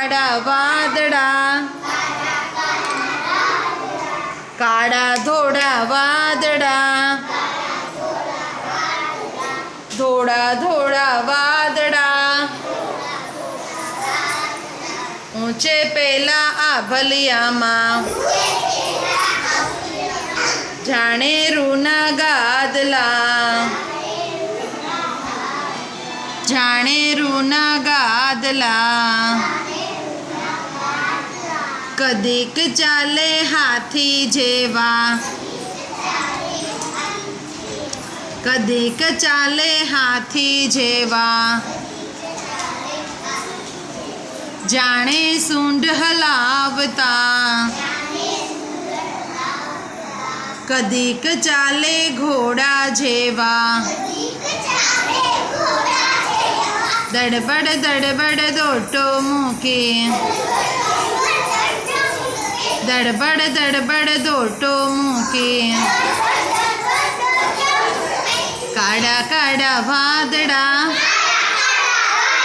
કાળા વાદળા કાળા ધોળા વાદળા ધોળા ધોળા વાદળા ઊંચે પેલા આભલિયામાં જાણે રૂના ગાદલા જાણે રૂના ગાદલા કદીક ચાલે હાથી જેવા કદીક ચાલે હાથી જેવા જાણે સૂંઢ હલાવતા કદીક ચાલે ઘોડા જેવા દડબડ દોટો મૂકી દડબડ દોટો મૂકી કાળા કાળા વાદળા